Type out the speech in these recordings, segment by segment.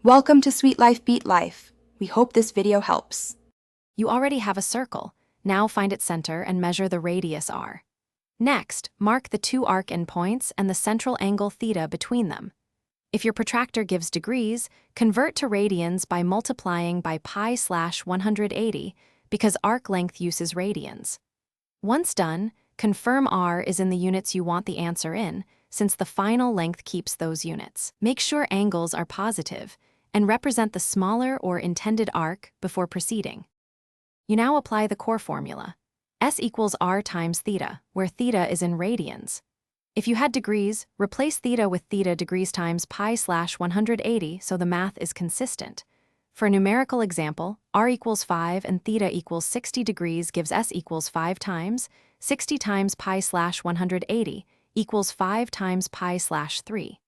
Welcome to Sweet Life Beat Life. We hope this video helps. You already have a circle. Now find its center and measure the radius r. Next, mark the two arc endpoints and the central angle theta between them. If your protractor gives degrees, convert to radians by multiplying by pi/180 because arc length uses radians. Once done, confirm r is in the units you want the answer in, since the final length keeps those units. Make sure angles are positive and represent the smaller or intended arc before proceeding. You now apply the core formula. S equals r times theta, where theta is in radians. If you had degrees, replace theta with theta degrees times pi/180 so the math is consistent. For a numerical example, r equals 5 and theta equals 60 degrees gives S equals 5 times 60 times pi/180 equals 5 times pi/3.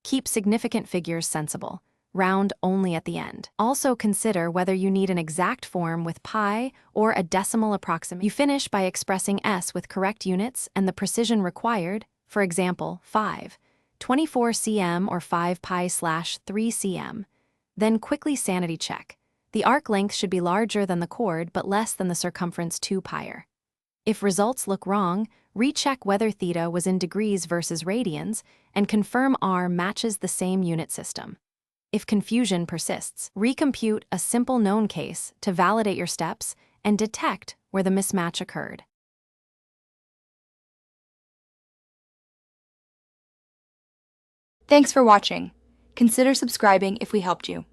Keep significant figures sensible. Round only at the end. Also consider whether you need an exact form with pi or a decimal approximation. You finish by expressing S with correct units and the precision required, for example, 5, 24 cm or 5 pi/3 cm. Then quickly sanity check. The arc length should be larger than the chord but less than the circumference 2 pi. If results look wrong, recheck whether theta was in degrees versus radians and confirm r matches the same unit system. If confusion persists, recompute a simple known case to validate your steps and detect where the mismatch occurred. Thanks for watching. Consider subscribing if we helped you.